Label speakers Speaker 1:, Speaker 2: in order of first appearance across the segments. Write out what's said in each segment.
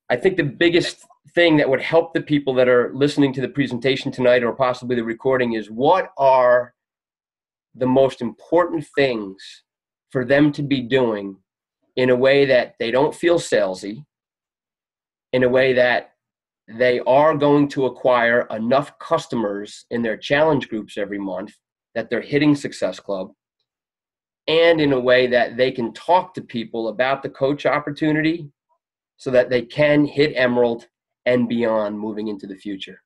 Speaker 1: I think the biggest thing that would help the people that are listening to the presentation tonight or possibly the recording is, what are the most important things for them to be doing in a way that they don't feel salesy, in a way that they are going to acquire enough customers in their challenge groups every month that they're hitting Success Club, and in a way that they can talk to people about the coach opportunity so that they can hit Emerald and beyond moving into the future.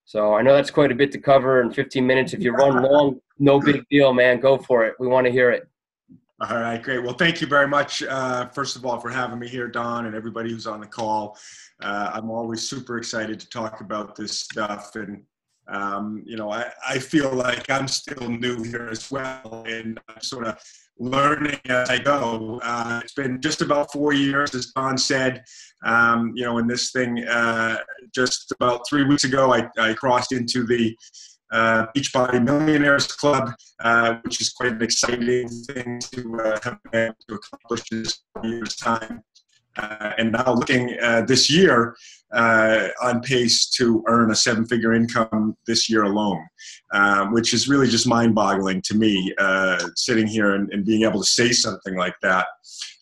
Speaker 1: So I know that's quite a bit to cover in 15 minutes. If you run long, no big deal, man. Go for it. We want to hear it.
Speaker 2: All right, great. Well, thank you very much, first of all, for having me here, Don, and everybody who's on the call. I'm always super excited to talk about this stuff. And, you know, I feel like I'm still new here as well, and I'm sort of learning as I go. It's been just about 4 years, as Don said. You know, in this thing, just about 3 weeks ago, I crossed into the Beachbody Millionaires Club, which is quite an exciting thing to have been able to accomplish in this 4 years' time. And now looking this year on pace to earn a seven-figure income this year alone, which is really just mind-boggling to me, sitting here and being able to say something like that.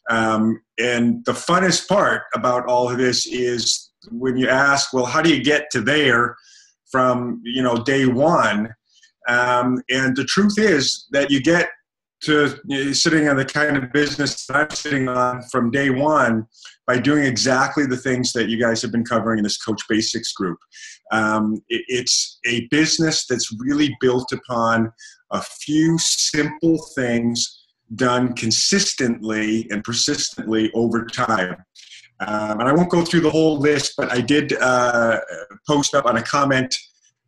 Speaker 2: And the funnest part about all of this is when you ask, well, how do you get to there from, you know, day one? And the truth is that you get to sitting on the kind of business that I'm sitting on from day one by doing exactly the things that you guys have been covering in this Coach Basics group. It's a business that's really built upon a few simple things done consistently and persistently over time. And I won't go through the whole list, but I did post up on a comment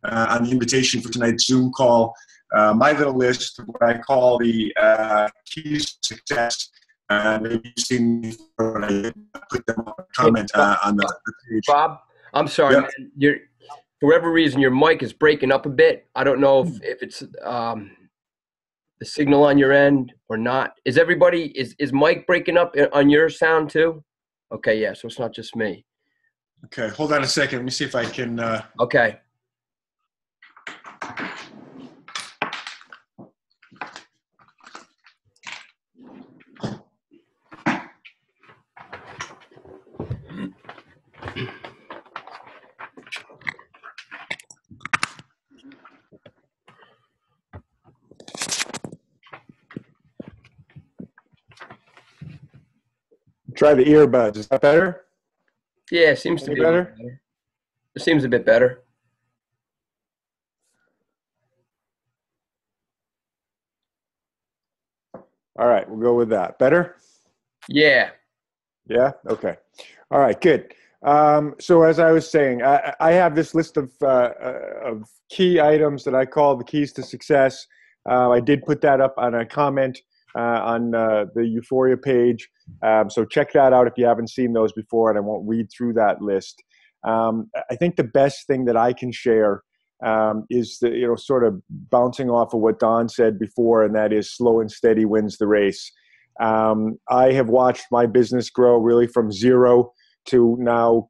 Speaker 2: on the invitation for tonight's Zoom call, my little list of what I call the keys to success. Maybe you've seen me before, but I did put them on a comment on the page.
Speaker 1: Bob, I'm sorry,
Speaker 2: Yep.
Speaker 1: man. For whatever reason, your mic is breaking up a bit. I don't know if it's the signal on your end or not. Is Mike breaking up on your sound too? Okay, yeah, so it's not just me.
Speaker 2: Okay, hold on a second. Let me see if I can.
Speaker 1: Okay.
Speaker 3: Try the earbuds. Is that better?
Speaker 1: Yeah, it seems to be better. It seems a bit better.
Speaker 3: All right, we'll go with that. Better?
Speaker 1: Yeah.
Speaker 3: Yeah? Okay. All right, good. So as I was saying, I have this list of key items that I call the keys to success. I did put that up on a comment on the Euphoria page. So check that out if you haven't seen those before, and I won't read through that list. I think the best thing that I can share is the, you know, sort of bouncing off of what Don said before, and that is slow and steady wins the race. I have watched my business grow really from zero to now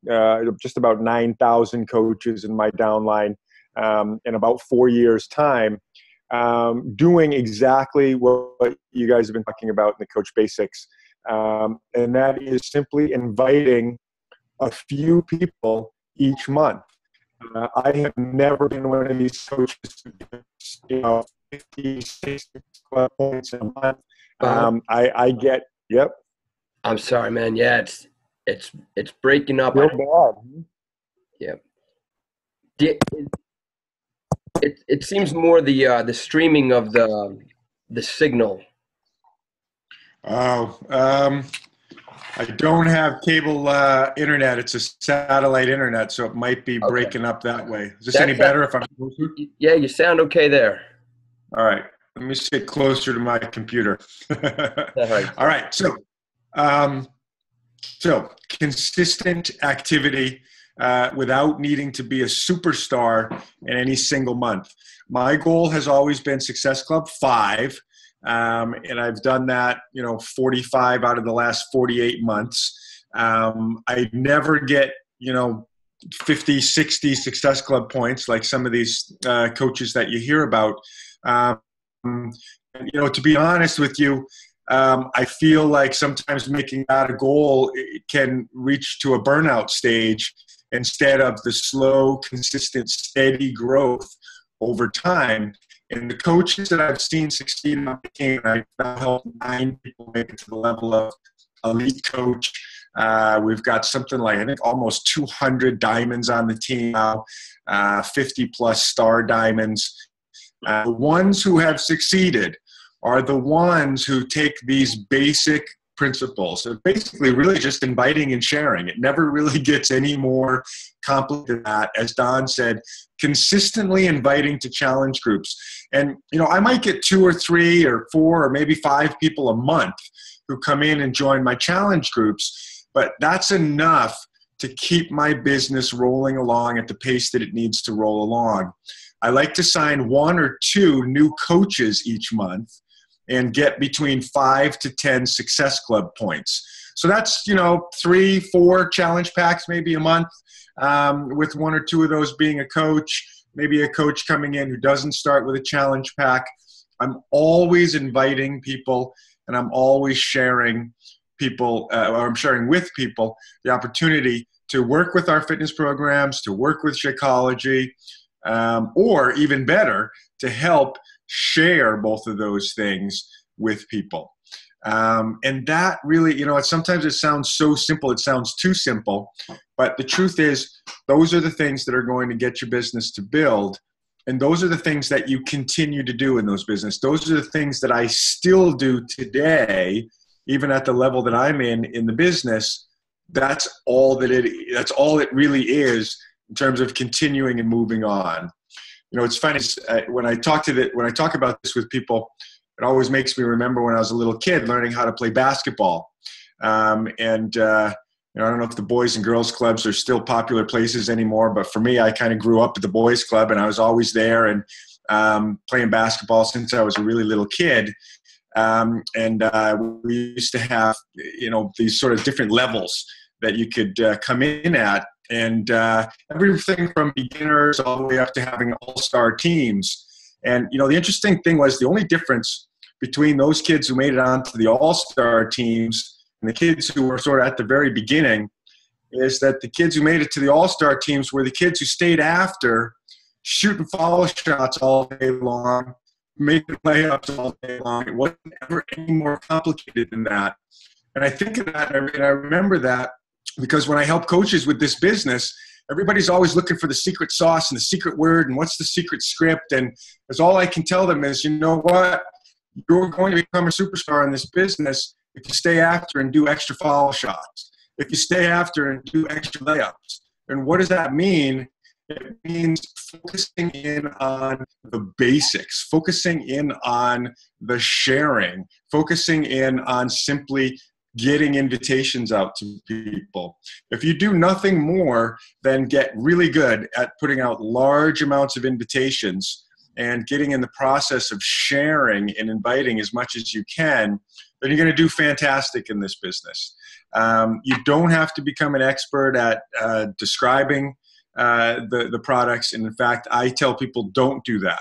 Speaker 3: just about 9,000 coaches in my downline in about 4 years' time, doing exactly what you guys have been talking about in the Coach Basics. And that is simply inviting a few people each month. I have never been one of these coaches who gets, you know, 50, 60 points a month. I get, yep.
Speaker 1: I'm sorry, man. Yeah, it's breaking up.
Speaker 3: Real bad.
Speaker 1: Yeah. It seems more the streaming of the signal.
Speaker 2: Oh, I don't have cable internet. It's a satellite internet, so it might be breaking up that way. Is this any better if I'm closer?
Speaker 1: Yeah, you sound okay there.
Speaker 2: All right. Let me sit closer to my computer. All right. So consistent activity without needing to be a superstar in any single month. My goal has always been Success Club 5. And I've done that, 45 out of the last 48 months. I never get, 50, 60 Success Club points like some of these coaches that you hear about. To be honest with you, I feel like sometimes making that a goal, it can reach to a burnout stage instead of the slow, consistent, steady growth over time. And the coaches that I've seen succeed on the team, I've now helped 9 people make it to the level of elite coach. We've got something like, I think, almost 200 diamonds on the team now, 50 plus star diamonds. The ones who have succeeded are the ones who take these basic principles. So basically really just inviting and sharing. It never really gets any more complicated than that. As Don said, consistently inviting to challenge groups. And, I might get 2 or 3 or 4 or maybe 5 people a month who come in and join my challenge groups, but that's enough to keep my business rolling along at the pace that it needs to roll along. I like to sign 1 or 2 new coaches each month and get between 5 to 10 Success Club points. So that's, 3, 4 challenge packs maybe a month, with 1 or 2 of those being a coach, maybe a coach coming in who doesn't start with a challenge pack. I'm always inviting people, and I'm always sharing people, or I'm sharing with people the opportunity to work with our fitness programs, to work with Shakeology, or even better, to help share both of those things with people. And that really, sometimes it sounds so simple, it sounds too simple, but the truth is those are the things that are going to get your business to build. And those are the things that you continue to do in those business. Those are the things that I still do today, even at the level that I'm in the business. That's all it really is in terms of continuing and moving on. It's funny when I talk about this with people, it always makes me remember when I was a little kid learning how to play basketball. I don't know if the boys and girls clubs are still popular places anymore, but for me, I kind of grew up at the boys club, and I was always there and playing basketball since I was a really little kid. We used to have, these sort of different levels that you could come in at, and everything from beginners all the way up to having all-star teams. And, the interesting thing was the only difference between those kids who made it onto the all-star teams and the kids who were sort of at the very beginning is that the kids who made it to the all-star teams were the kids who stayed after, shooting follow shots all day long, making layups all day long. It wasn't ever any more complicated than that. And I think of that, and I remember that because when I help coaches with this business, everybody's always looking for the secret sauce and the secret word and what's the secret script. And that's all I can tell them is, you know what? You're going to become a superstar in this business if you stay after and do extra follow shots, if you stay after and do extra layups. And what does that mean? It means focusing in on the basics, focusing in on the sharing, focusing in on simply getting invitations out to people. If you do nothing more than get really good at putting out large amounts of invitations and getting in the process of sharing and inviting as much as you can, then you're going to do fantastic in this business. You don't have to become an expert at describing the products. And in fact, I tell people don't do that.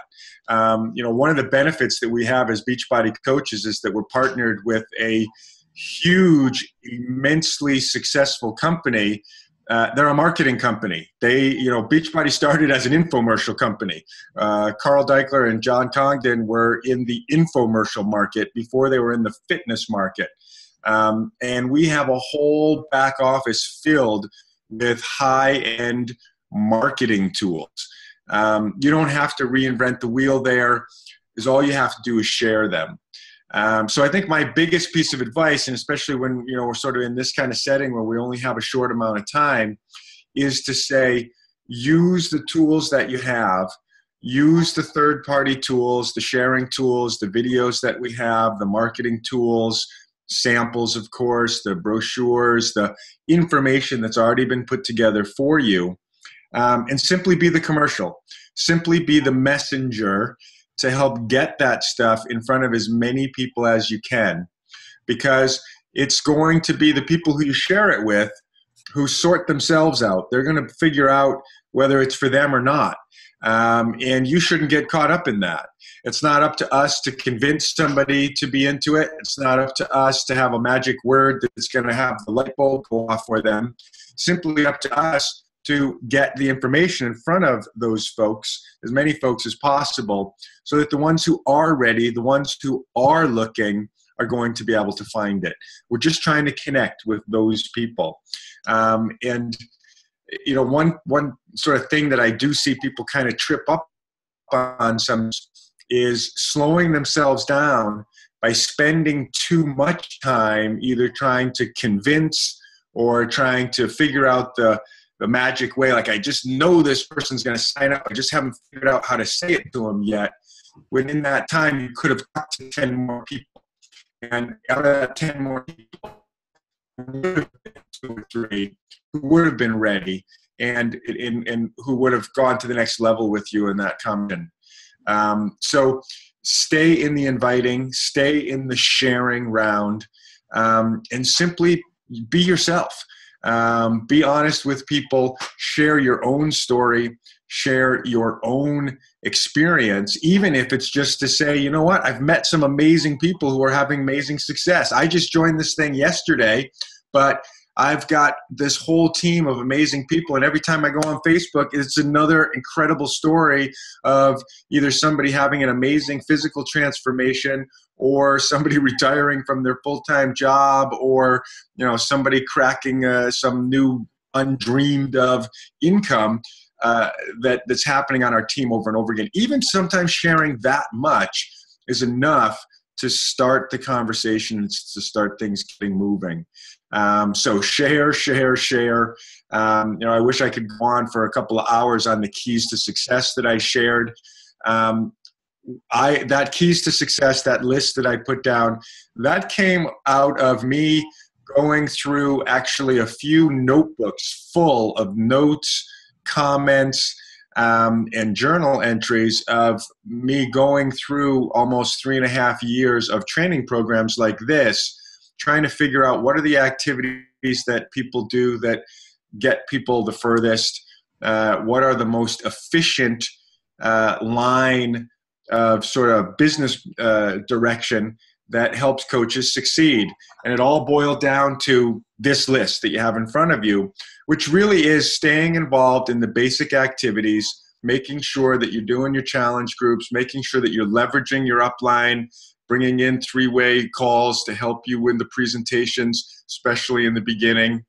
Speaker 2: One of the benefits that we have as Beachbody coaches is that we're partnered with a huge, immensely successful company. They're a marketing company. Beachbody started as an infomercial company. Carl Deichler and John Congdon were in the infomercial market before they were in the fitness market. And we have a whole back office filled with high-end marketing tools. You don't have to reinvent the wheel there, because all you have to do is share them. So I think my biggest piece of advice, and especially when we're sort of in this kind of setting where we only have a short amount of time, is to say, use the tools that you have, use the third-party tools, the sharing tools, the videos that we have, the marketing tools, samples, of course, the brochures, the information that's already been put together for you, and simply be the commercial, simply be the messenger to help get that stuff in front of as many people as you can. Because it's going to be the people who you share it with who sort themselves out. They're going to figure out whether it's for them or not. And you shouldn't get caught up in that. It's not up to us to convince somebody to be into it. It's not up to us to have a magic word that's going to have the light bulb go off for them. Simply up to us to get the information in front of those folks, as many folks as possible, so that the ones who are ready, the ones who are looking, are going to be able to find it. We're just trying to connect with those people. And you know, one sort of thing that I do see people kind of trip up on some is slowing themselves down by spending too much time either trying to convince or trying to figure out the magic way. Like, I just know this person's going to sign up. I just haven't figured out how to say it to them yet. When in that time, you could have talked to 10 more people. And out of that 10 more people, who would have been ready and who would have gone to the next level with you in that comment. So stay in the inviting, stay in the sharing round, and simply be yourself. Be honest with people, share your own story, share your own experience, even if it's just to say, you know what, I've met some amazing people who are having amazing success. I just joined this thing yesterday, but I've got this whole team of amazing people, and every time I go on Facebook, it's another incredible story of either somebody having an amazing physical transformation, or somebody retiring from their full-time job, or somebody cracking some new undreamed of income that's happening on our team over and over again. Even sometimes sharing that much is enough to start the conversation and to start things getting moving. So share. I wish I could go on for a couple of hours on the keys to success that I shared. That keys to success, that list that I put down, that came out of me going through actually a few notebooks full of notes, comments, and journal entries of me going through almost 3.5 years of training programs like this, trying to figure out what are the activities that people do that get people the furthest, what are the most efficient line of sort of business direction that helps coaches succeed. And it all boiled down to this list that you have in front of you, which really is staying involved in the basic activities, making sure that you're doing your challenge groups, making sure that you're leveraging your upline, bringing in 3-way calls to help you win the presentations, especially in the beginning,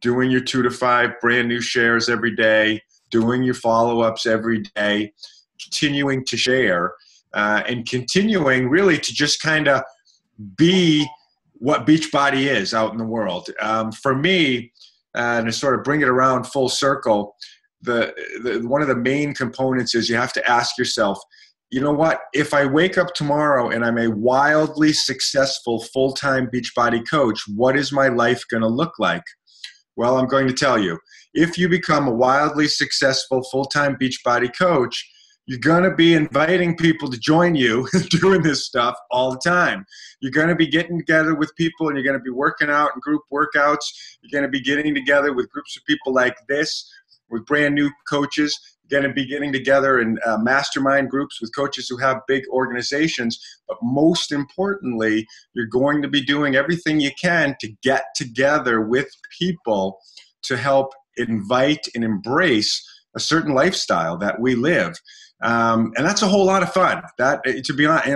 Speaker 2: doing your 2 to 5 brand new shares every day, doing your follow-ups every day, continuing to share, and continuing really to just kind of be what Beachbody is out in the world. For me, and to sort of bring it around full circle, one of the main components is you have to ask yourself, you know what, if I wake up tomorrow and I'm a wildly successful full-time Beachbody coach, what is my life going to look like? Well, I'm going to tell you, if you become a wildly successful full-time Beachbody coach, you're going to be inviting people to join you doing this stuff all the time. You're going to be getting together with people, and you're going to be working out in group workouts. You're going to be getting together with groups of people like this, with brand new coaches. You're going to be getting together in mastermind groups with coaches who have big organizations. But most importantly, you're going to be doing everything you can to get together with people to help invite and embrace a certain lifestyle that we live. And that's a whole lot of fun. That, to be honest,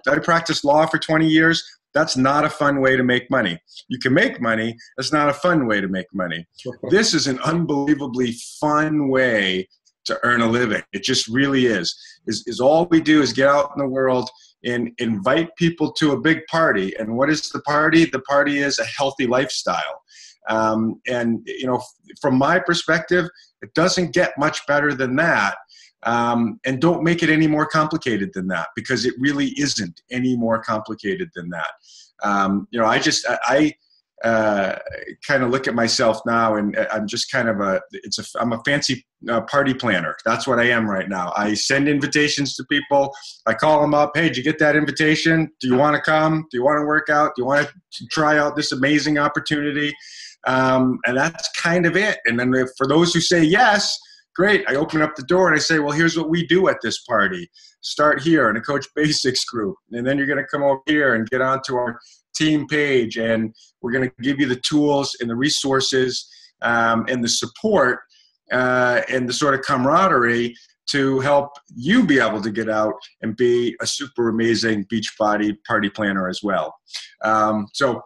Speaker 2: I practiced law for 20 years. That's not a fun way to make money. You can make money. That's not a fun way to make money. This is an unbelievably fun way to earn a living. It just really is. Is all we do is get out in the world and invite people to a big party. And what is the party? The party is a healthy lifestyle. And from my perspective, it doesn't get much better than that. And don't make it any more complicated than that, because it really isn't any more complicated than that. kind of look at myself now, and I'm just kind of I'm a fancy party planner. That's what I am right now. I send invitations to people. I call them up. Hey, did you get that invitation? Do you want to come? Do you want to work out? Do you want to try out this amazing opportunity? And that's kind of it. And then for those who say yes, great. I open up the door and I say, well, here's what we do at this party. Start here in a Coach Basics group. And then you're going to come over here and get onto our team page, and we're going to give you the tools and the resources and the support and the sort of camaraderie to help you be able to get out and be a super amazing Beachbody party planner as well. So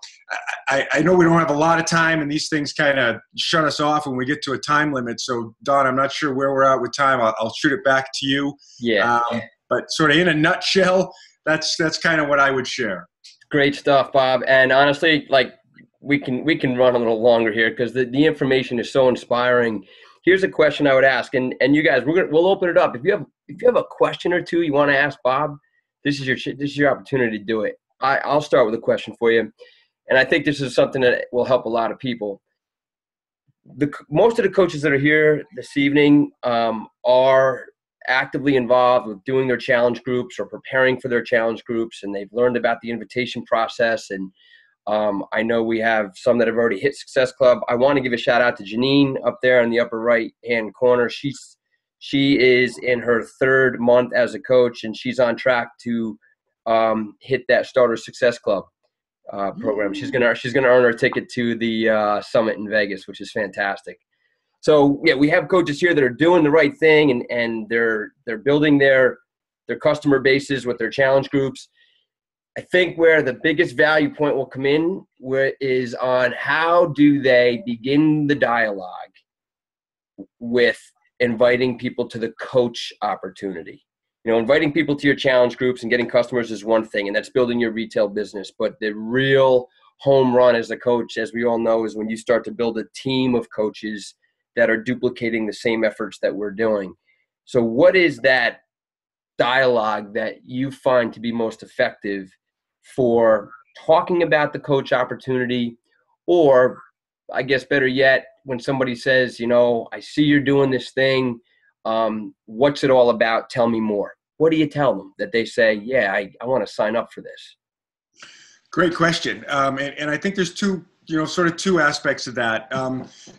Speaker 2: I know we don't have a lot of time, and these things kind of shut us off when we get to a time limit. So Don, I'm not sure where we're at with time. I'll shoot it back to you.
Speaker 1: Yeah.
Speaker 2: But sort of in a nutshell, that's kind of what I would share.
Speaker 1: Great stuff, Bob. And honestly, like we can run a little longer here because the information is so inspiring. Here's a question I would ask, and you guys, we'll open it up. If you have a question or two you want to ask Bob, this is your opportunity to do it. I'll start with a question for you, and I think this is something that will help a lot of people. Most of the coaches that are here this evening are actively involved with doing their challenge groups or preparing for their challenge groups, and they've learned about the invitation process. And I know we have some that have already hit Success Club. I want to give a shout out to Janine up there in the upper right hand corner. She is in her 3rd month as a coach, and she's on track to hit that Starter Success Club program. She's gonna earn her ticket to the summit in Vegas, which is fantastic. So yeah, we have coaches here that are doing the right thing, and they're building their customer bases with their challenge groups. I think where the biggest value point will come in is on how do they begin the dialogue with inviting people to the coach opportunity. You know, inviting people to your challenge groups and getting customers is one thing, and that's building your retail business. But the real home run as a coach, as we all know, is when you start to build a team of coaches that are duplicating the same efforts that we're doing. So what is that dialogue that you find to be most effective for talking about the coach opportunity? Or I guess better yet, when somebody says, you know, I see you're doing this thing, what's it all about? Tell me more. What do you tell them that they say, yeah, I want to sign up for this?
Speaker 2: Great question. And I think there's two aspects of that.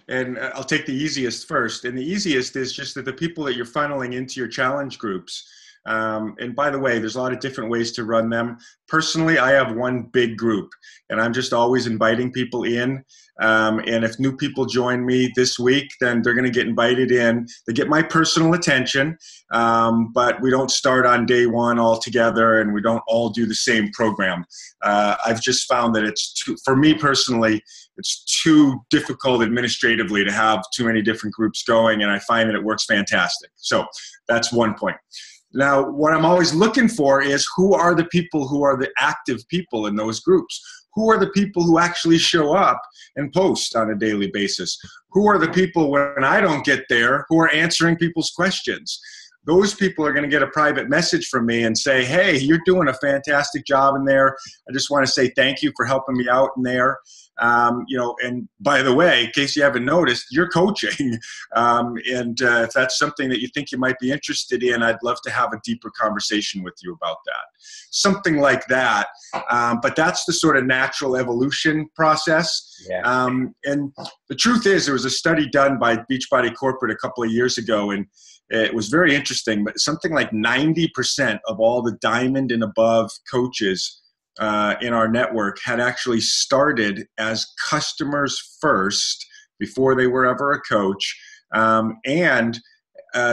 Speaker 2: And I'll take the easiest first. And the easiest is just that the people that you're funneling into your challenge groups, and by the way, there's a lot of different ways to run them. Personally, I have one big group, and I'm just always inviting people in. And if new people join me this week, then they're going to get invited in. They get my personal attention, but we don't start on day one all together, and we don't all do the same program. I've just found that for me personally, it's too difficult administratively to have too many different groups going, and I find that it works fantastic. So that's one point. Now, what I'm always looking for is who are the people who are the active people in those groups? Who are the people who actually show up and post on a daily basis? Who are the people when I don't get there who are answering people's questions? Those people are going to get a private message from me and say, hey, you're doing a fantastic job in there. I just want to say thank you for helping me out in there. And by the way, in case you haven't noticed, you're coaching. If that's something that you think you might be interested in, I'd love to have a deeper conversation with you about that. Something like that. But that's the sort of natural evolution process.
Speaker 1: Yeah.
Speaker 2: And the truth is, there was a study done by Beachbody Corporate a couple of years ago, and it was very interesting, but something like 90% of all the diamond and above coaches in our network had actually started as customers first before they were ever a coach. And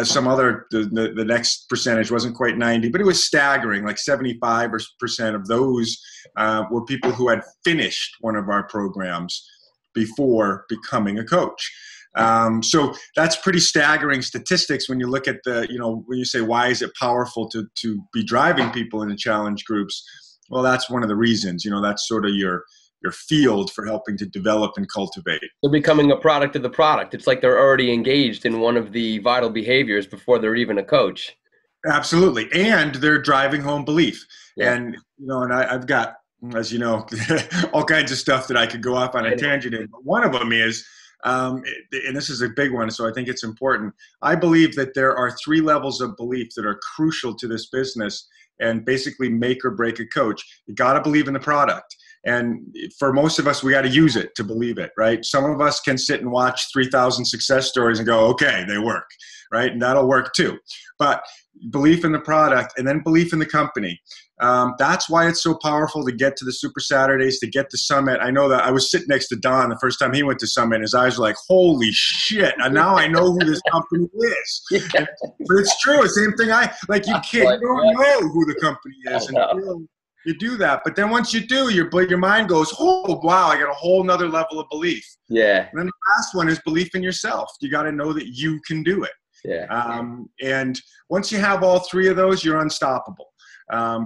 Speaker 2: some other, the next percentage wasn't quite 90, but it was staggering, like 75% of those were people who had finished one of our programs before becoming a coach. So that's pretty staggering statistics when you look at when you say, why is it powerful to be driving people into challenge groups? Well, that's one of the reasons, that's sort of your field for helping to develop and cultivate.
Speaker 1: They're becoming a product of the product. It's like they're already engaged in one of the vital behaviors before they're even a coach.
Speaker 2: Absolutely. And they're driving home belief.
Speaker 1: Yeah.
Speaker 2: And, and I've got as you know, all kinds of stuff that I could go off on a tangent in. But one of them is, and this is a big one, so I think it's important. I believe that there are 3 levels of belief that are crucial to this business and basically make or break a coach. You got to believe in the product. And for most of us, we got to use it to believe it, right? Some of us can sit and watch 3,000 success stories and go, okay, they work, right? And that'll work too. But belief in the product and then belief in the company. That's why it's so powerful to get to the Super Saturdays, to get to Summit. I know that I was sitting next to Don the first time he went to Summit, and his eyes were like, holy shit, and now I know who this company is. Yeah. But it's true. Same thing you don't know who the company is until you do that. But then once you do, your mind goes, oh, wow, I got a whole nother level of belief.
Speaker 1: Yeah.
Speaker 2: And then the last one is belief in yourself. You got to know that you can do it.
Speaker 1: Yeah.
Speaker 2: And once you have all 3 of those, you're unstoppable.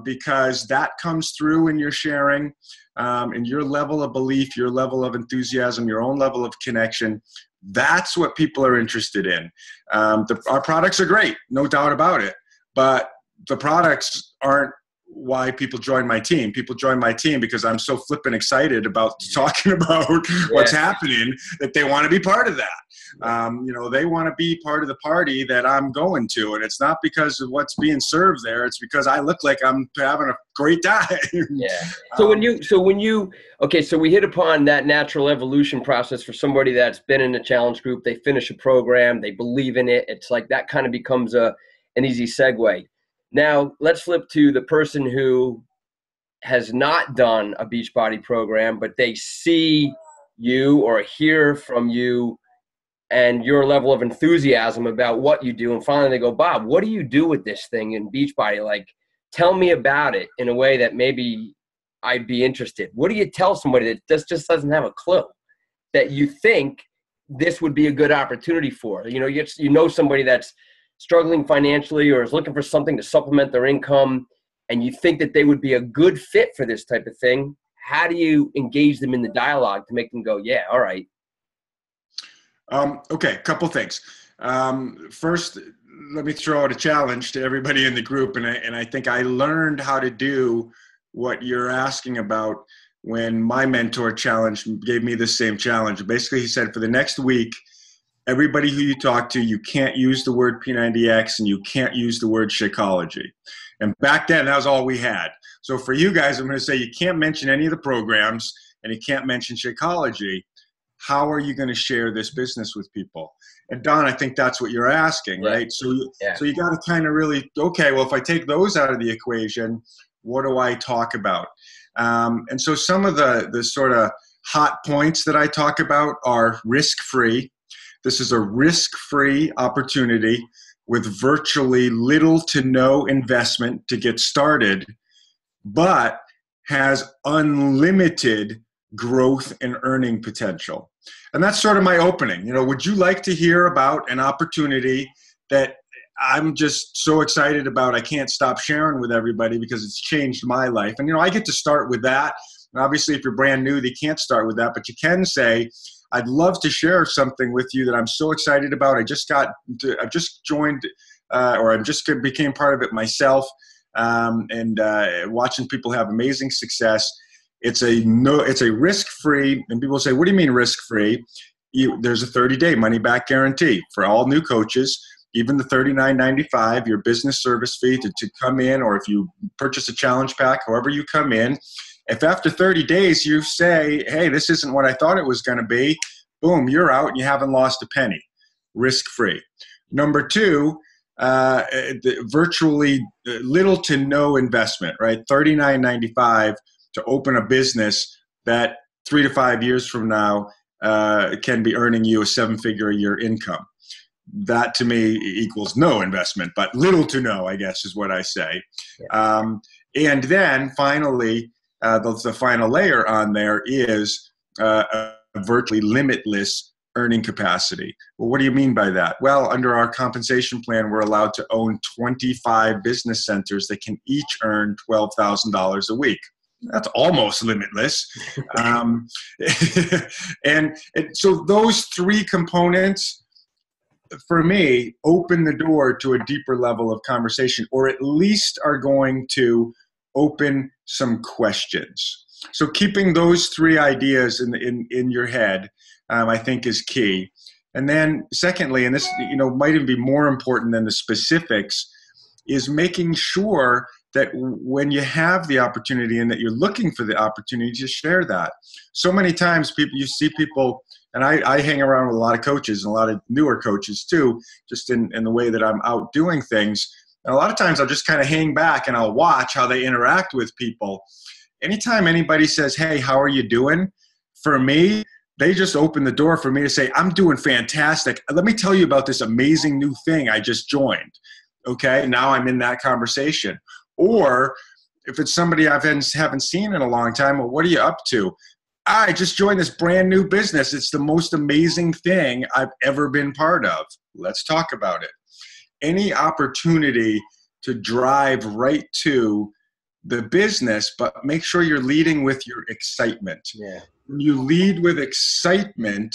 Speaker 2: Because that comes through in your sharing, and your level of belief, your level of enthusiasm, your own level of connection. That's what people are interested in. Our products are great, no doubt about it, but the products aren't why people join my team. People join my team because I'm so flippin' excited about talking about what's happening that they want to be part of that. They want to be part of the party that I'm going to, and it's not because of what's being served there. It's because I look like I'm having a great time.
Speaker 1: Yeah. So so we hit upon that natural evolution process for somebody that's been in a challenge group. They finish a program, they believe in it. It's like that kind of becomes an easy segue. Now let's flip to the person who has not done a Beachbody program, but they see you or hear from you and your level of enthusiasm about what you do. And finally they go, Bob, what do you do with this thing in Beachbody? Like, tell me about it in a way that maybe I'd be interested. What do you tell somebody that just doesn't have a clue that you think this would be a good opportunity for? You know somebody that's struggling financially or is looking for something to supplement their income, and you think that they would be a good fit for this type of thing. How do you engage them in the dialogue to make them go, yeah, all right?
Speaker 2: Okay, couple things. First, let me throw out a challenge to everybody in the group, and I think I learned how to do what you're asking about when my mentor gave me the same challenge. Basically, he said, for the next week, everybody who you talk to, you can't use the word P90X and you can't use the word Shakeology. And back then, that was all we had. So for you guys, I'm going to say you can't mention any of the programs and you can't mention Shakeology. How are you going to share this business with people? And Don, I think that's what you're asking, right? So you got to kind of really, okay, well, if I take those out of the equation, what do I talk about? And so some of the sort of hot points that I talk about are risk-free. This is a risk-free opportunity with virtually little to no investment to get started, but has unlimited growth and earning potential. And that's sort of my opening. Would you like to hear about an opportunity that I'm just so excited about? I can't stop sharing with everybody because it's changed my life. And, I get to start with that. And obviously, if you're brand new, they can't start with that. But you can say, I'd love to share something with you that I'm so excited about. I've just joined, or I just became part of it myself, and watching people have amazing success. It's a risk-free, and people say, what do you mean risk-free? There's a 30-day money-back guarantee for all new coaches, even the $39.95, your business service fee to come in, or if you purchase a challenge pack, however you come in. If after 30 days you say, hey, this isn't what I thought it was going to be, boom, you're out and you haven't lost a penny. Risk-free. Number 2, virtually little to no investment, right? $39.95 to open a business that 3 to 5 years from now can be earning you a 7-figure a year income. That to me equals no investment, but little to no, I guess, is what I say. Yeah. And then finally, the final layer on there is a virtually limitless earning capacity. Well, what do you mean by that? Well, under our compensation plan, we're allowed to own 25 business centers that can each earn $12,000 a week. That's almost limitless. And so those 3 components, for me, open the door to a deeper level of conversation, or at least are going to open some questions. So keeping those three ideas in your head, I think is key. And then secondly, and this, might even be more important than the specifics, is making sure that when you have the opportunity and that you're looking for the opportunity, to share that. So many times you see people, and I hang around with a lot of coaches and a lot of newer coaches too, just in the way that I'm out doing things. And a lot of times I'll just kind of hang back and I'll watch how they interact with people. Anytime anybody says, hey, how are you doing? For me, they just open the door for me to say, I'm doing fantastic. Let me tell you about this amazing new thing I just joined. Okay, now I'm in that conversation. Or if it's somebody I haven't seen in a long time, well, what are you up to? I just joined this brand new business. It's the most amazing thing I've ever been part of. Let's talk about it. Any opportunity to drive right to the business, but make sure you're leading with your excitement.
Speaker 1: Yeah.
Speaker 2: When you lead with excitement,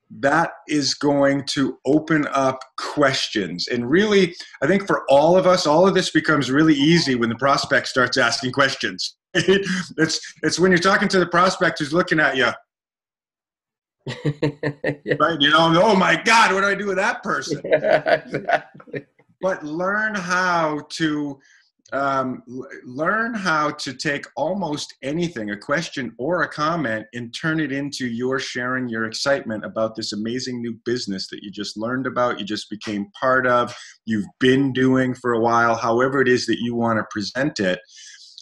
Speaker 2: that is going to open up questions. And really, I think for all of us, all of this becomes really easy when the prospect starts asking questions. It's when you're talking to the prospect who's looking at you.
Speaker 1: Yeah.
Speaker 2: Right? Oh my God, what do I do with that person?
Speaker 1: Yeah, exactly.
Speaker 2: But learn how to take almost anything, a question or a comment, and turn it into your sharing your excitement about this amazing new business that you just learned about, you just became part of, you've been doing for a while, however it is that you want to present it,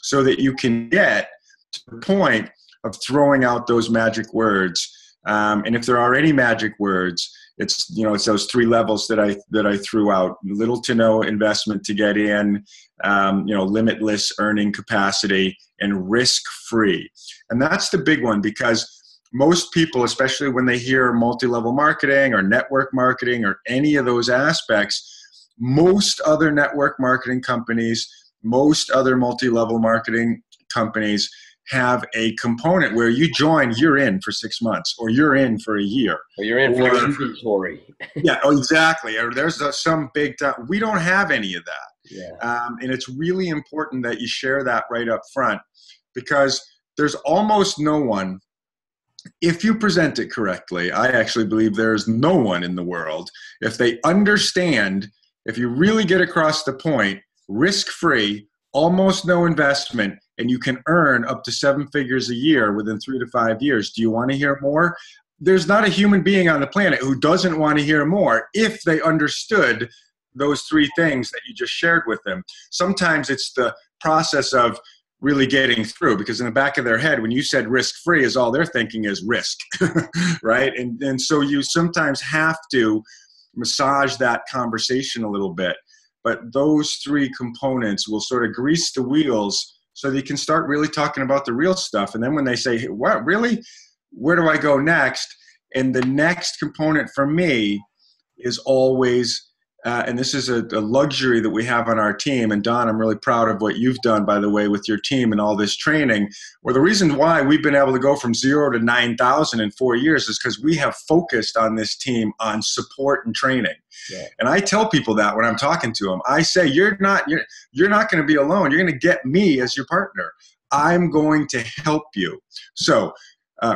Speaker 2: so that you can get to the point of throwing out those magic words. And if there are any magic words, it's those three levels that I threw out: little to no investment to get in, limitless earning capacity, and risk-free. And that's the big one, because most people, especially when they hear multi-level marketing or network marketing or any of those aspects, most other network marketing companies, most other multi-level marketing companies have a component where you join, you're in for 6 months, or you're in for a year.
Speaker 1: Or you're in for your inventory.
Speaker 2: Yeah, exactly. Or there's some big time. We don't have any of that.
Speaker 1: Yeah.
Speaker 2: And it's really important that you share that right up front, because there's almost no one, if you present it correctly, I actually believe there's no one in the world, if they understand, if you really get across the point, risk-free, almost no investment, and you can earn up to 7 figures a year within 3 to 5 years. Do you want to hear more? There's not a human being on the planet who doesn't want to hear more if they understood those 3 things that you just shared with them. Sometimes it's the process of really getting through, because in the back of their head, when you said risk-free, is all they're thinking is risk, right? And so you sometimes have to massage that conversation a little bit. But those 3 components will sort of grease the wheels so that you can start really talking about the real stuff. And then when they say, hey, what, really? Where do I go next? And the next component for me is always, and this is a luxury that we have on our team. And Don, I'm really proud of what you've done, by the way, with your team and all this training. Well, the reason why we've been able to go from 0 to 9,000 in 4 years is because we have focused on this team on support and training. Yeah. And I tell people that when I'm talking to them, I say, you're not going to be alone. You're going to get me as your partner. I'm going to help you. So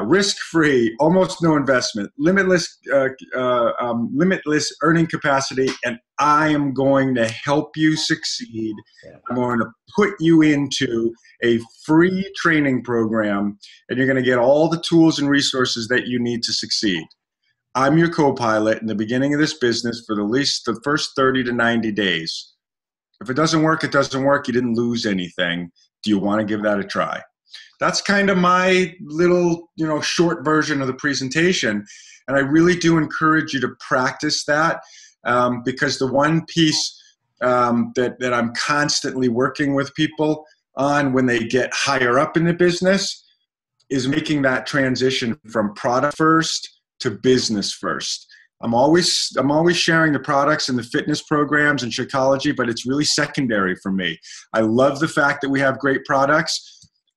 Speaker 2: risk-free, almost no investment, limitless earning capacity, and I am going to help you succeed. Yeah. I'm going to put you into a free training program, and you're going to get all the tools and resources that you need to succeed. I'm your co-pilot in the beginning of this business for at least the first 30 to 90 days. If it doesn't work, it doesn't work. You didn't lose anything. Do you want to give that a try? That's kind of my little, short version of the presentation. And I really do encourage you to practice that, because the one piece that I'm constantly working with people on when they get higher up in the business is making that transition from product first to business first. I'm always sharing the products and the fitness programs and Shakeology, but it's really secondary for me. I love the fact that we have great products.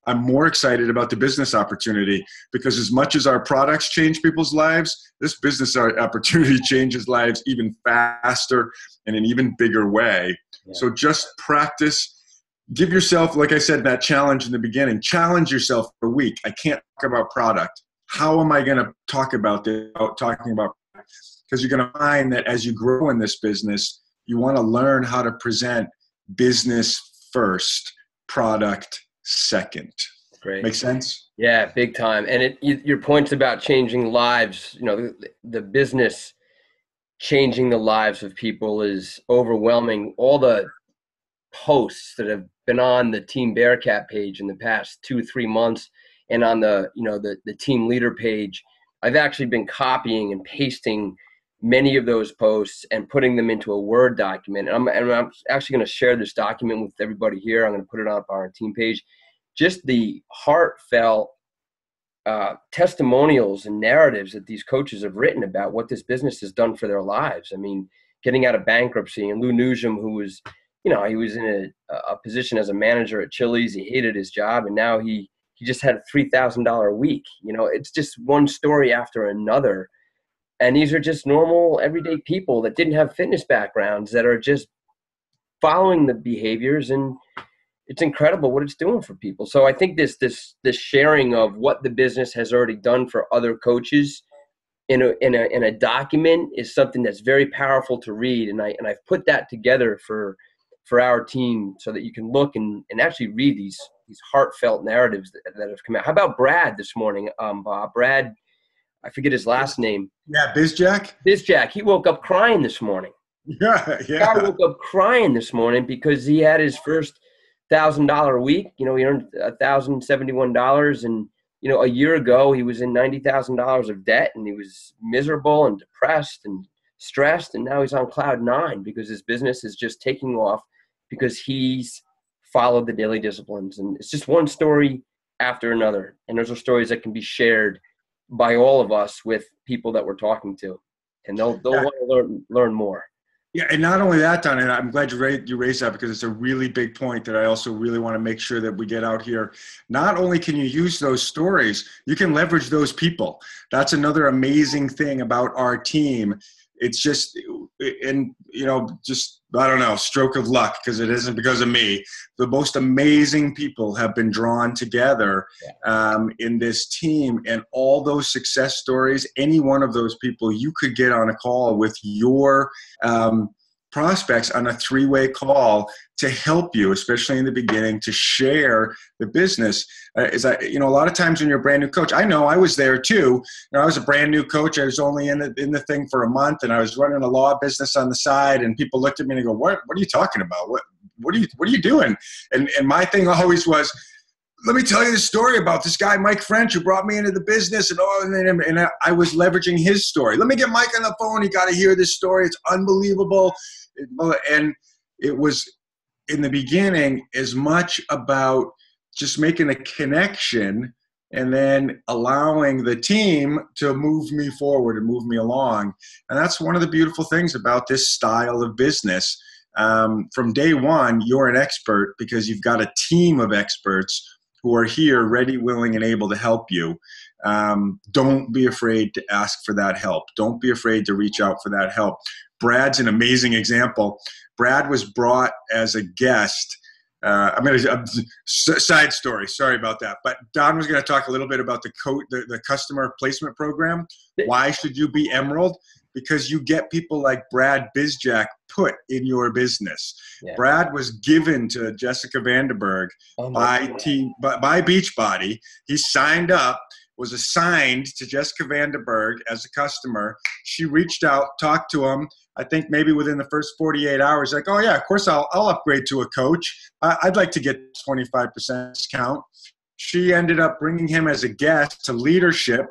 Speaker 2: I'm more excited about the business opportunity, because as much as our products change people's lives, this business opportunity changes lives even faster and in an even bigger way. Yeah. So just practice give yourself, like I said, that challenge in the beginning. Challenge yourself for a week. I can't talk about product. How am I going to talk about this without talking about? Because you're going to find that as you grow in this business, you want to learn how to present business first, product second.
Speaker 1: Great.
Speaker 2: Make sense?
Speaker 1: Yeah, big time. And your points about changing lives, the business changing the lives of people is overwhelming. All the posts that have been on the Team Bearcat page in the past 2-3 months and on the team leader page, I've actually been copying and pasting many of those posts and putting them into a Word document. And I'm actually going to share this document with everybody here. I'm going to put it on our team page. Just the heartfelt testimonials and narratives that these coaches have written about what this business has done for their lives. I mean, getting out of bankruptcy, and Lou Newsom, who was, he was in a position as a manager at Chili's. He hated his job, and now he just had a $3,000 a week. It's just one story after another. And these are just normal, everyday people that didn't have fitness backgrounds that are just following the behaviors, and it's incredible what it's doing for people. So I think this sharing of what the business has already done for other coaches in a document is something that's very powerful to read. And I've put that together for our team so that you can look and actually read these heartfelt narratives that have come out. How about Brad this morning, Bob? Brad, I forget his last name.
Speaker 2: Yeah, Bizjack.
Speaker 1: Bizjack. He woke up crying this morning.
Speaker 2: Yeah.
Speaker 1: Guy woke up crying this morning because he had his first $1,000 a week. He earned $1,071, and a year ago he was in $90,000 of debt, and he was miserable and depressed and stressed, and now he's on cloud 9 because his business is just taking off because he's followed the daily disciplines. And it's just one story after another, and those are stories that can be shared by all of us with people that we're talking to, and they'll want to learn more.
Speaker 2: Yeah, and not only that, Don, and I'm glad you raised that because it's a really big point that I also really want to make sure that we get out here. Not only can you use those stories, you can leverage those people. That's another amazing thing about our team. It's just, I don't know, stroke of luck, because it isn't because of me. The most amazing people have been drawn together in this team, and all those success stories, any one of those people, you could get on a call with your prospects on a 3-way call to help you, especially in the beginning, to share the business. A lot of times when you're a brand new coach, I know I was there too. I was a brand new coach. I was only in the thing for a month, and I was running a law business on the side, and people looked at me and go, "What are you talking about? What are you doing?" And my thing always was, let me tell you the story about this guy, Mike French, who brought me into the business, and I was leveraging his story. Let me get Mike on the phone. You got to hear this story. It's unbelievable. And it was, in the beginning, as much about just making a connection and then allowing the team to move me forward and move me along. And that's one of the beautiful things about this style of business. From day one, you're an expert because you've got a team of experts who are here ready, willing, and able to help you. Don't be afraid to ask for that help. Don't be afraid to reach out for that help. Brad's an amazing example. Brad was brought as a guest. Side story. Sorry about that. But Don was going to talk a little bit about the customer placement program. Why should you be Emerald? Because you get people like Brad Bizjack put in your business. Yeah. Brad was given to Jessica Vandenberg by Beachbody. He signed up, was assigned to Jessica Vandenberg as a customer. She reached out, talked to him. I think maybe within the first 48 hours, like, oh yeah, of course I'll upgrade to a coach. I'd like to get 25% discount. She ended up bringing him as a guest to leadership.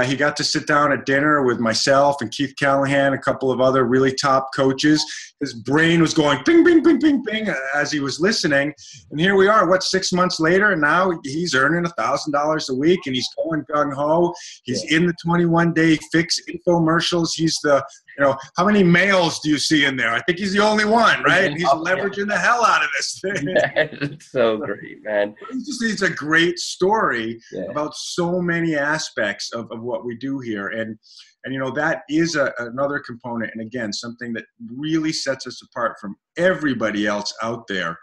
Speaker 2: He got to sit down at dinner with myself and Keith Callahan, a couple of other really top coaches. His brain was going ping, ping, ping, ping, ping as he was listening. And here we are, 6 months later, and now he's earning $1,000 a week, and he's going gung-ho. He's in the 21-day fix infomercials. He's how many males do you see in there? I think he's the only one, right? And he's leveraging the hell out of this thing.
Speaker 1: It's so great, man.
Speaker 2: It's a great story about so many aspects of what we do here. And that is another component. And again, something that really sets us apart from everybody else out there.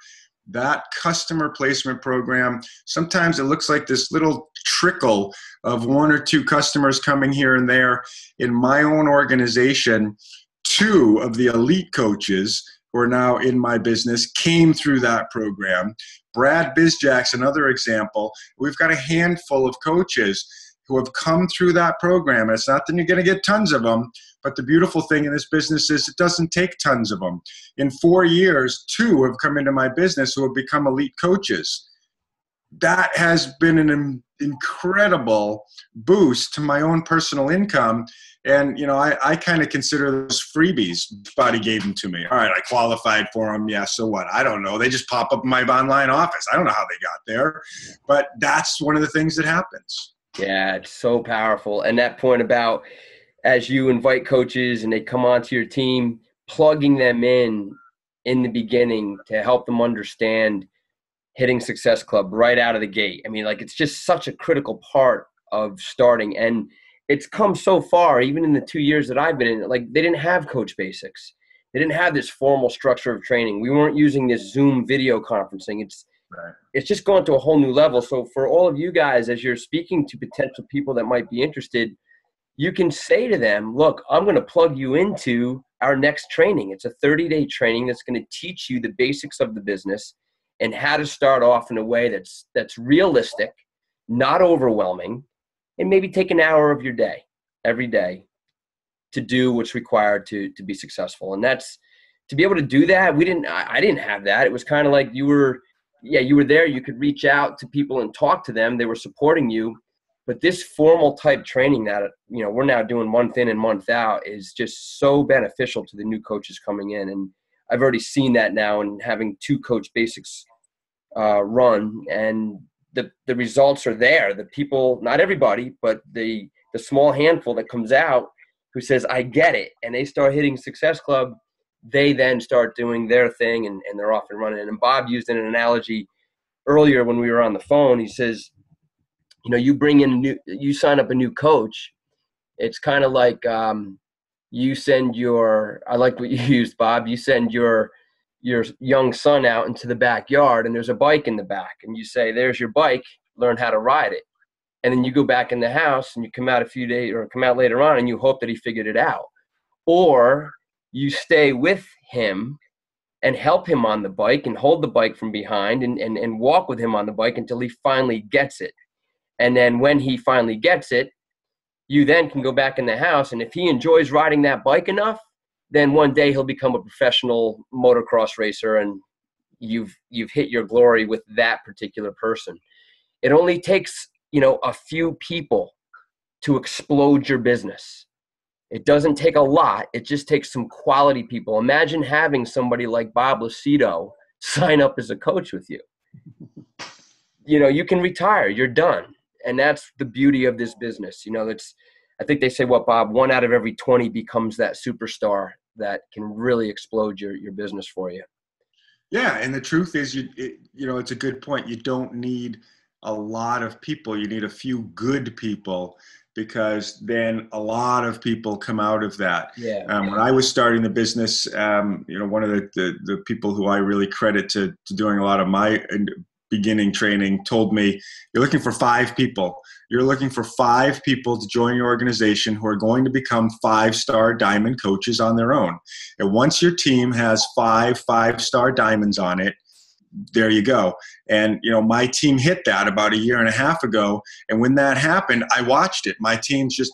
Speaker 2: that customer placement program, sometimes it looks like this little trickle of 1 or 2 customers coming here and there. In my own organization, 2 of the elite coaches who are now in my business came through that program. Brad Bizjack's another example. We've got a handful of coaches who have come through that program. It's not that you're going to get tons of them, but the beautiful thing in this business is it doesn't take tons of them. In 4 years, 2 have come into my business who have become elite coaches. That has been an incredible boost to my own personal income. And, you know, I kind of consider those freebies. Buddy gave them to me. All right, I qualified for them. Yeah, so what? I don't know. They just pop up in my online office. I don't know how they got there. But that's one of the things that happens.
Speaker 1: Yeah, it's so powerful. And that point about as you invite coaches and they come onto your team, plugging them in the beginning to help them understand hitting Success Club right out of the gate. I mean, like, it's just such a critical part of starting. And it's come so far, even in the 2 years that I've been in it, like, they didn't have Coach Basics. They didn't have this formal structure of training. We weren't using this Zoom video conferencing. It's just gone to a whole new level. So for all of you guys, as you're speaking to potential people that might be interested, you can say to them, look, I'm going to plug you into our next training. It's a 30-day training that's going to teach you the basics of the business and how to start off in a way that's realistic, not overwhelming, and maybe take an hour of your day every day to do what's required to be successful. And that's, to be able to do that, I didn't have that. It was kind of like you were there, you could reach out to people and talk to them. They were supporting you. But this formal type training that, you know, we're now doing month in and month out is just so beneficial to the new coaches coming in. And I've already seen that now, and having 2 Coach Basics run, and the results are there. The people, not everybody, but the small handful that comes out who says, I get it, and they start hitting Success Club, they then start doing their thing and they're off and running. And Bob used an analogy earlier when we were on the phone. He says, you know, you sign up a new coach. It's kind of like you send I like what you used, Bob. You send your young son out into the backyard and there's a bike in the back, and you say, there's your bike, learn how to ride it. And then you go back in the house and you come out a few days or come out later on and you hope that he figured it out. Or you stay with him and help him on the bike and hold the bike from behind and walk with him on the bike until he finally gets it. And then when he finally gets it, you then can go back in the house. And if he enjoys riding that bike enough, then one day he'll become a professional motocross racer, and you've hit your glory with that particular person. It only takes, you know, a few people to explode your business. It doesn't take a lot. It just takes some quality people. Imagine having somebody like Bob Lucido sign up as a coach with you. You know, you can retire. You're done. And that's the beauty of this business. You know, I think they say, what, Bob, 1 out of every 20 becomes that superstar that can really explode your business for you.
Speaker 2: Yeah, and the truth is, you know, it's a good point. You don't need a lot of people. You need a few good people, because then a lot of people come out of that.
Speaker 1: Yeah.
Speaker 2: When I was starting the business, you know, one of the people who I really credit to doing a lot of my beginning training told me, you're looking for 5 people. You're looking for 5 people to join your organization who are going to become 5-star diamond coaches on their own. And once your team has 5 5-star diamonds on it, there you go. And, you know, my team hit that about 1.5 years ago. And when that happened, I watched it. My team's just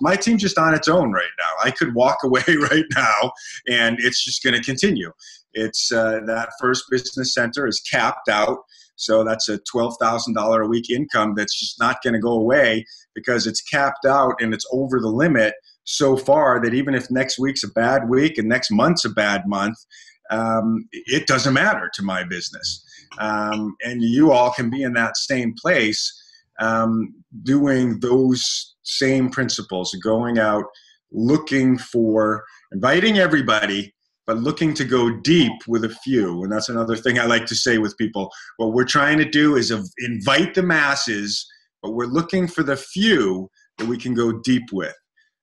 Speaker 2: on its own right now. I could walk away right now and it's just going to continue. It's that first business center is capped out. So that's a $12,000 a week income that's just not going to go away, because it's capped out and it's over the limit so far that even if next week's a bad week and next month's a bad month, it doesn't matter to my business. And you all can be in that same place, doing those same principles, going out, looking for, inviting everybody, but looking to go deep with a few. And that's another thing I like to say with people. What we're trying to do is invite the masses, but we're looking for the few that we can go deep with.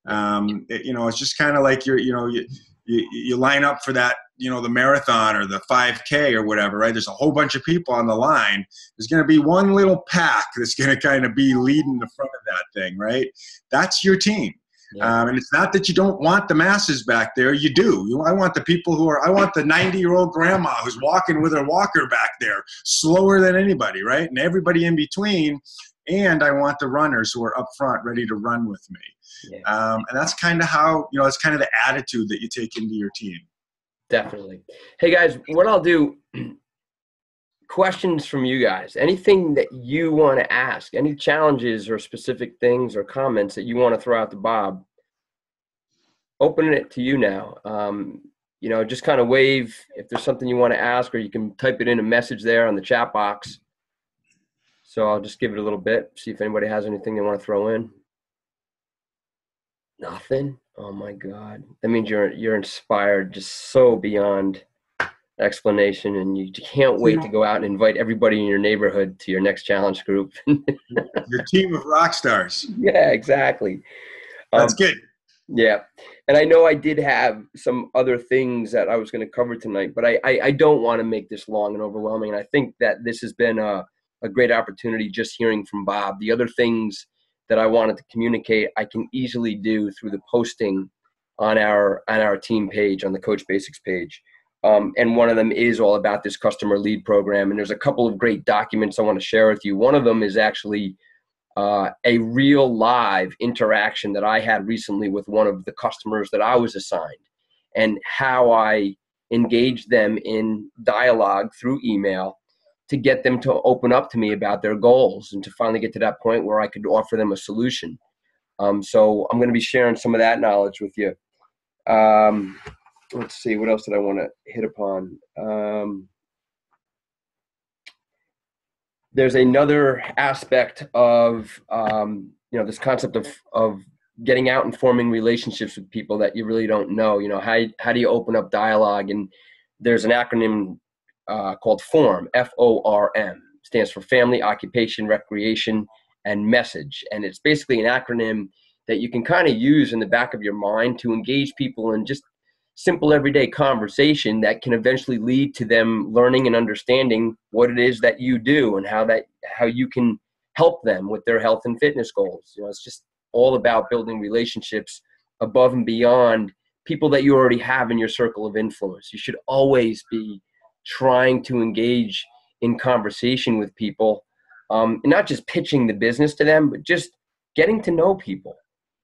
Speaker 2: You know, it's just kind of like you line up for that the marathon or the 5K or whatever, right? There's a whole bunch of people on the line. There's going to be one little pack that's going to kind of be leading the front of that thing, right? That's your team.
Speaker 1: Yeah.
Speaker 2: And it's not that you don't want the masses back there. You do. I want the people I want the 90-year-old grandma who's walking with her walker back there, slower than anybody, right? And everybody in between. And I want the runners who are up front ready to run with me.
Speaker 1: Yeah.
Speaker 2: And that's kind of how, it's kind of the attitude that you take into your team.
Speaker 1: Definitely. Hey guys, what I'll do, questions from you guys, anything that you want to ask, any challenges or specific things or comments that you want to throw out to Bob, opening it to you now. Just kind of wave if there's something you want to ask, or you can type it in a message there on the chat box. So I'll just give it a little bit, see if anybody has anything they want to throw in. Nothing? Oh my God. That means you're inspired just so beyond explanation, and you can't wait to go out and invite everybody in your neighborhood to your next challenge group.
Speaker 2: Your team of rock stars.
Speaker 1: Yeah, exactly.
Speaker 2: That's good.
Speaker 1: Yeah. And I know I did have some other things that I was going to cover tonight, but I don't want to make this long and overwhelming. And I think that this has been a great opportunity just hearing from Bob. The other things that I wanted to communicate, I can easily do through the posting on our team page, on the Coach Basics page. And one of them is all about this customer lead program. And there's a couple of great documents I want to share with you. One of them is actually a real live interaction that I had recently with one of the customers that I was assigned, and how I engaged them in dialogue through email to get them to open up to me about their goals and to finally get to that point where I could offer them a solution. So I'm going to be sharing some of that knowledge with you. Let's see, what else did I want to hit upon? There's another aspect of, this concept of getting out and forming relationships with people that you really don't know. How do you open up dialogue? And there's an acronym called FORM, FORM, stands for Family, Occupation, Recreation, and Message. And it's basically an acronym that you can kind of use in the back of your mind to engage people in just simple everyday conversation that can eventually lead to them learning and understanding what it is that you do and how you can help them with their health and fitness goals. It's just all about building relationships above and beyond people that you already have in your circle of influence. You should always be trying to engage in conversation with people, and not just pitching the business to them, but just getting to know people.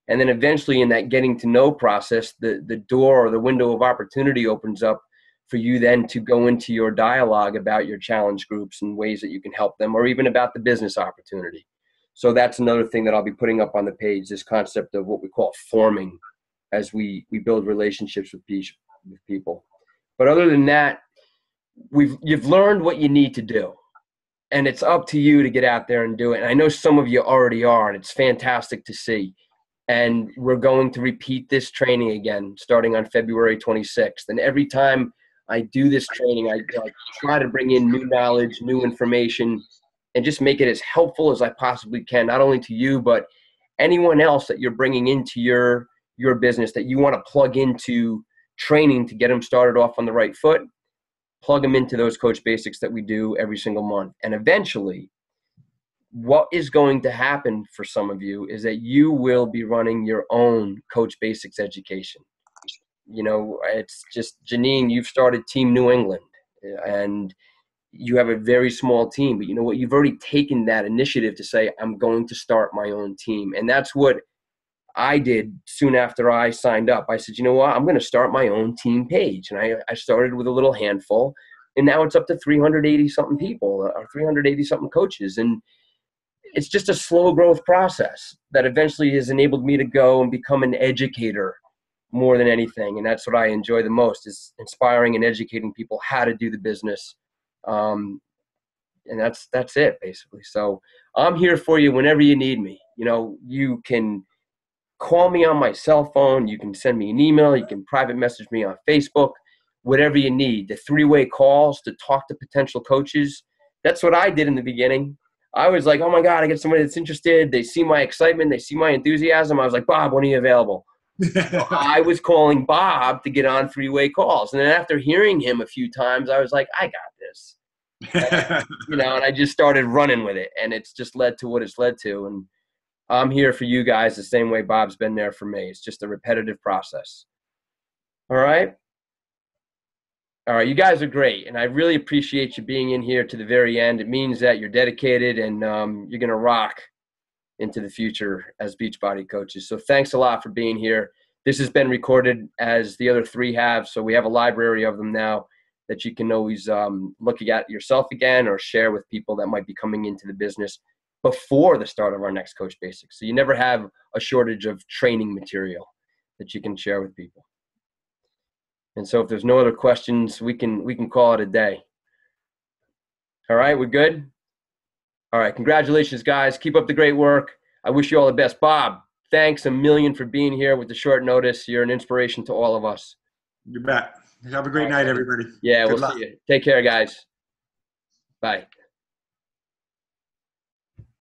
Speaker 1: And then eventually in that getting to know process, the door or the window of opportunity opens up for you then to go into your dialogue about your challenge groups and ways that you can help them, or even about the business opportunity. So that's another thing that I'll be putting up on the page, this concept of what we call forming as we build relationships with people. But other than that, you've learned what you need to do, and it's up to you to get out there and do it. And I know some of you already are, and it's fantastic to see. And we're going to repeat this training again starting on February 26th. And every time I do this training, I try to bring in new knowledge, new information, and just make it as helpful as I possibly can, not only to you, but anyone else that you're bringing into your business that you want to plug into training to get them started off on the right foot. Plug them into those Coach Basics that we do every single month. And eventually, what is going to happen for some of you is that you will be running your own Coach Basics education. It's just, Janine, you've started Team New England, and you have a very small team, but you know what? You've already taken that initiative to say, I'm going to start my own team. And that's what I did soon after I signed up. I said, you know what? I'm going to start my own team page. And I started with a little handful, and now it's up to 380 something people, or 380 something coaches. And it's just a slow growth process that eventually has enabled me to go and become an educator more than anything. And that's what I enjoy the most, is inspiring and educating people how to do the business. And that's it basically. So I'm here for you whenever you need me. You can call me on my cell phone. You can send me an email. You can private message me on Facebook, whatever you need. The 3-way calls to talk to potential coaches. That's what I did in the beginning. I was like, oh my God, I get somebody that's interested. They see my excitement. They see my enthusiasm. I was like, Bob, when are you available? So I was calling Bob to get on three-way calls. And then after hearing him a few times, I was like, I got this. And, and I just started running with it. And it's just led to what it's led to. And I'm here for you guys the same way Bob's been there for me. It's just a repetitive process. All right? All right, you guys are great. And I really appreciate you being in here to the very end. It means that you're dedicated and you're going to rock into the future as Beachbody coaches. So thanks a lot for being here. This has been recorded as the other three have, so we have a library of them now that you can always look at yourself again or share with people that might be coming into the business before the start of our next Coach Basics. So you never have a shortage of training material that you can share with people. And so if there's no other questions, we can call it a day. All right, we're good? All right, congratulations, guys. Keep up the great work. I wish you all the best. Bob, thanks a million for being here with the short notice. You're an inspiration to all of us.
Speaker 2: You bet. Have a great night, everybody.
Speaker 1: Yeah,
Speaker 2: Good
Speaker 1: we'll
Speaker 2: luck.
Speaker 1: see you. Take care, guys. Bye.